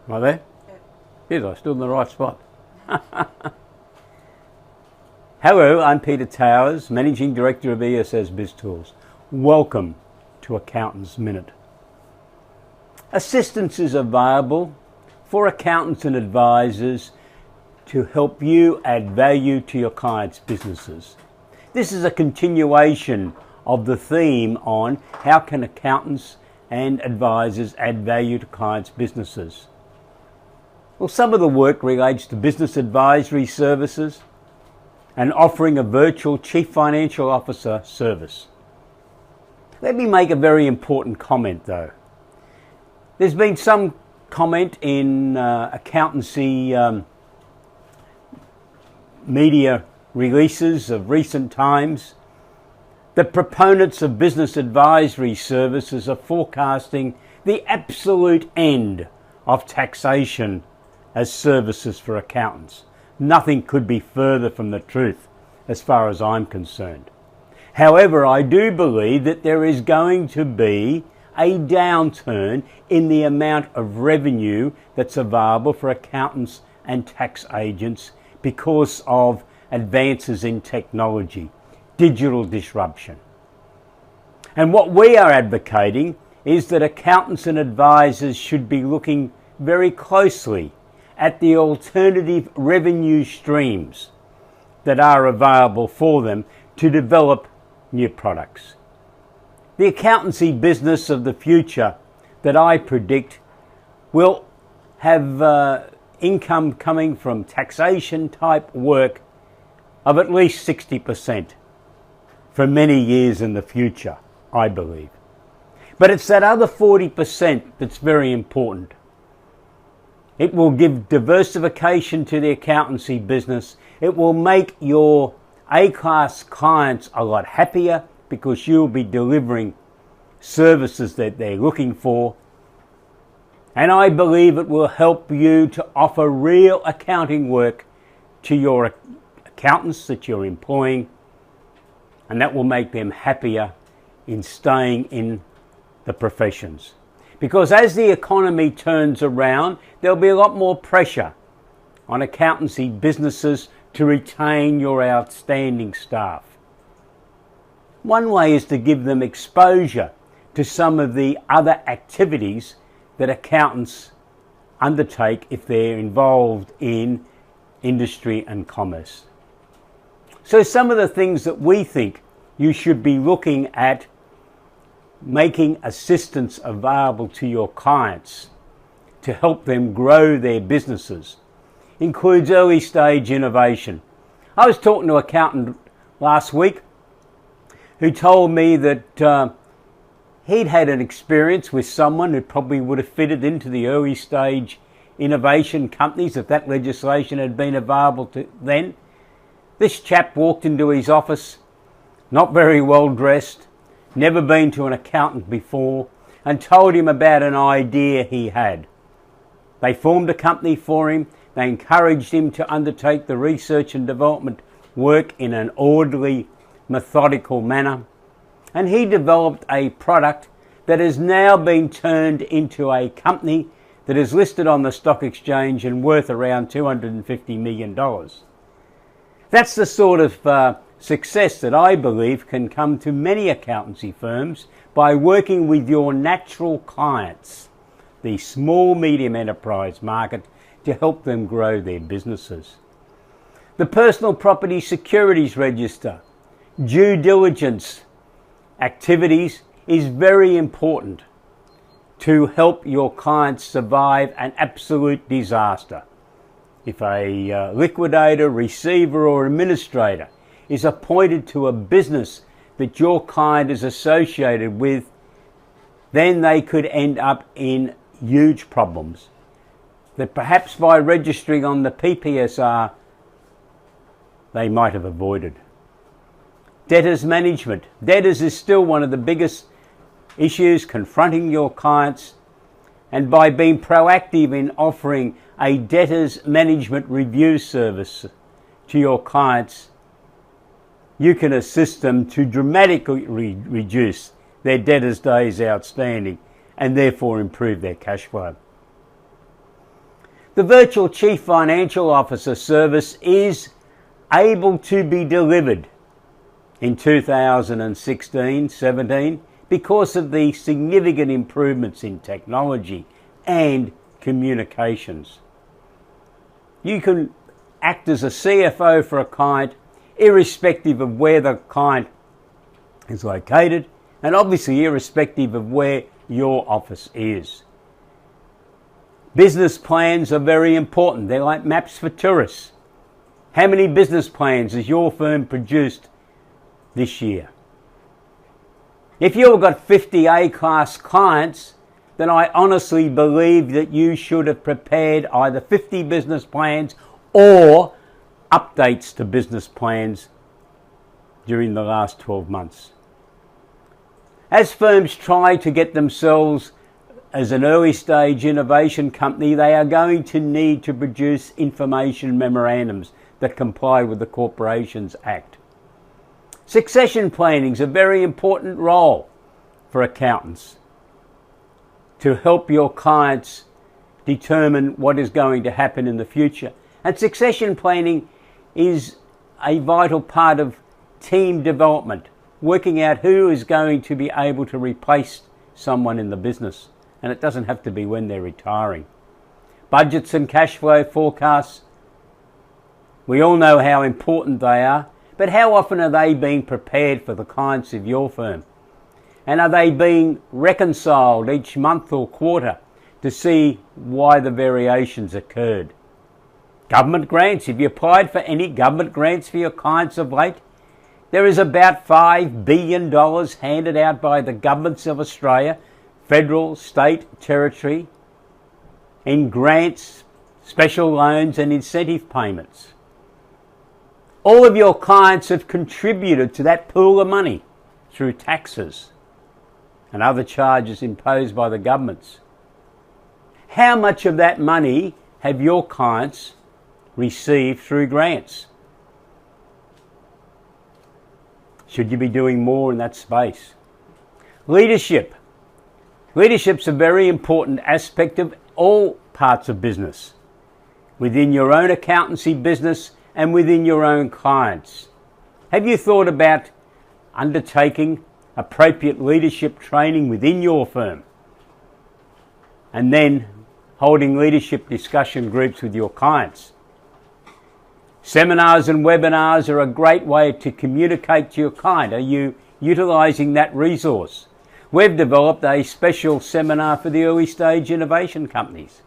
Am I there? Yes, I stood in the right spot. Hello, I'm Peter Towers, Managing Director of ESS BIZTOOLS. Welcome to Accountants Minute. Assistance is available for accountants and advisors to help you add value to your clients' businesses. This is a continuation of the theme on how can accountants and advisors add value to clients' businesses. Well, some of the work relates to business advisory services and offering a virtual Chief Financial Officer service. Let me make a very important comment though. There's been some comment in accountancy media releases of recent times that proponents of business advisory services are forecasting the absolute end of taxation as services for accountants. Nothing could be further from the truth as far as I'm concerned. However, I do believe that there is going to be a downturn in the amount of revenue that's available for accountants and tax agents because of advances in technology, digital disruption. And what we are advocating is that accountants and advisors should be looking very closely at the alternative revenue streams that are available for them to develop new products. The accountancy business of the future that I predict will have income coming from taxation type work of at least 60% for many years in the future, I believe. But it's that other 40% that's very important. It will give diversification to the accountancy business. It will make your A-class clients a lot happier because you'll be delivering services that they're looking for. And I believe it will help you to offer real accounting work to your accountants that you're employing, and that will make them happier in staying in the professions. Because as the economy turns around, there'll be a lot more pressure on accountancy businesses to retain your outstanding staff. One way is to give them exposure to some of the other activities that accountants undertake if they're involved in industry and commerce. So some of the things that we think you should be looking at making assistance available to your clients to help them grow their businesses includes early stage innovation. I was talking to an accountant last week who told me that he'd had an experience with someone who probably would have fitted into the early stage innovation companies if that legislation had been available to then. This chap walked into his office, not very well dressed, never been to an accountant before, and told him about an idea he had. They formed a company for him. They encouraged him to undertake the research and development work in an orderly, methodical manner. And he developed a product that has now been turned into a company that is listed on the stock exchange and worth around $250 million. That's the sort of success that I believe can come to many accountancy firms by working with your natural clients, the small medium enterprise market, to help them grow their businesses. The Personal Property Securities Register, due diligence activities is very important to help your clients survive an absolute disaster. If a liquidator, receiver or administrator is appointed to a business that your client is associated with, then they could end up in huge problems that perhaps by registering on the PPSR they might have avoided. Debtors management. Debtors is still one of the biggest issues confronting your clients, and by being proactive in offering a debtors management review service to your clients, you can assist them to dramatically reduce their debtors' days outstanding and therefore improve their cash flow. The virtual Chief Financial Officer service is able to be delivered in 2016-17 because of the significant improvements in technology and communications. You can act as a CFO for a client irrespective of where the client is located, and obviously irrespective of where your office is. Business plans are very important. They're like maps for tourists. How many business plans has your firm produced this year? If you've got 50 A-class clients, then I honestly believe that you should have prepared either 50 business plans or updates to business plans during the last 12 months. As firms try to get themselves as an early stage innovation company, they are going to need to produce information memorandums that comply with the Corporations Act. Succession planning is a very important role for accountants to help your clients determine what is going to happen in the future. And succession planning is a vital part of team development, working out who is going to be able to replace someone in the business. And it doesn't have to be when they're retiring. Budgets and cash flow forecasts, we all know how important they are, but how often are they being prepared for the clients of your firm? And are they being reconciled each month or quarter to see why the variations occurred? Government grants. Have you applied for any government grants for your clients of late? There is about $5 billion handed out by the governments of Australia, federal, state, territory, in grants, special loans and incentive payments. All of your clients have contributed to that pool of money through taxes and other charges imposed by the governments. How much of that money have your clients received through grants? Should you be doing more in that space? Leadership. Leadership's a very important aspect of all parts of business, within your own accountancy business and within your own clients. Have you thought about undertaking appropriate leadership training within your firm and then holding leadership discussion groups with your clients? Seminars and webinars are a great way to communicate to your client. Are you utilising that resource? We've developed a special seminar for the early stage innovation companies.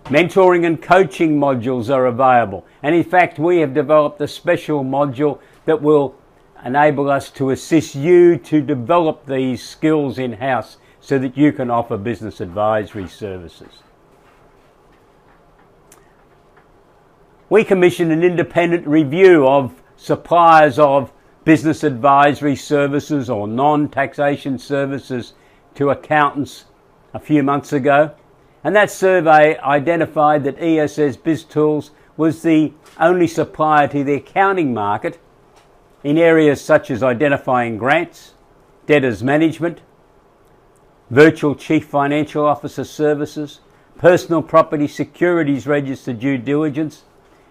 Mentoring and coaching modules are available, and in fact we have developed a special module that will enable us to assist you to develop these skills in-house so that you can offer business advisory services. We commissioned an independent review of suppliers of business advisory services or non-taxation services to accountants a few months ago, and that survey identified that ESS BIZTOOLS was the only supplier to the accounting market in areas such as identifying grants, debtors management, virtual Chief Financial Officer services, personal property securities register due diligence,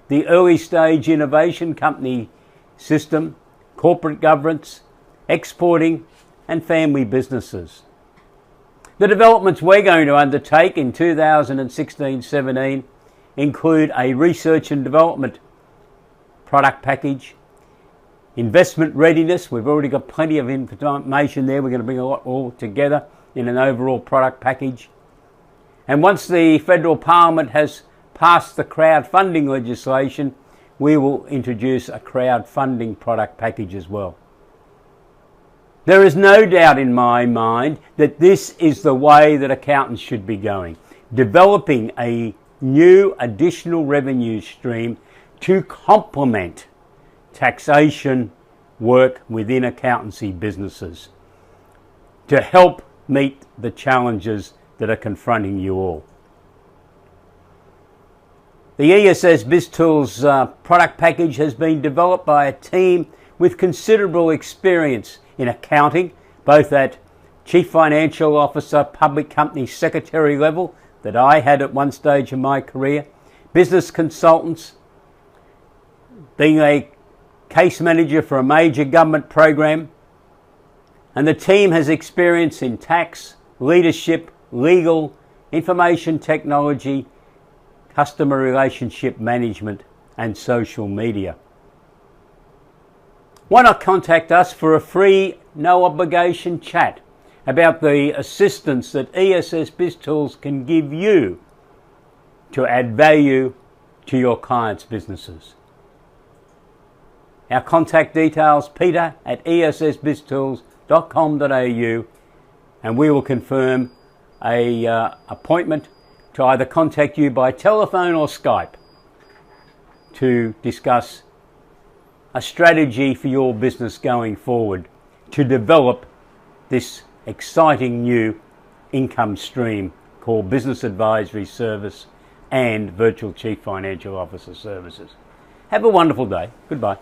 the early stage innovation company system, corporate governance, exporting and family businesses. The developments we're going to undertake in 2016-17 include a research and development product package, investment readiness. We've already got plenty of information there. We're going to bring a lot all together in an overall product package. And once the Federal Parliament has passed the crowdfunding legislation, we will introduce a crowdfunding product package as well. There is no doubt in my mind that this is the way that accountants should be going, developing a new additional revenue stream to complement taxation work within accountancy businesses to help meet the challenges that are confronting you all. The ESS BIZTOOLS product package has been developed by a team with considerable experience in accounting, both at Chief Financial Officer, Public Company Secretary level, that I had at one stage in my career, business consultants, being a case manager for a major government program, and the team has experience in tax, leadership, legal, information technology, customer relationship management, and social media. Why not contact us for a free, no obligation chat about the assistance that ESS BIZTOOLS can give you to add value to your clients' businesses. Our contact details, peter@essbiztools.com.au, and we will confirm a appointment to either contact you by telephone or Skype to discuss a strategy for your business going forward to develop this exciting new income stream called Business Advisory Service and Virtual Chief Financial Officer Services. Have a wonderful day. Goodbye.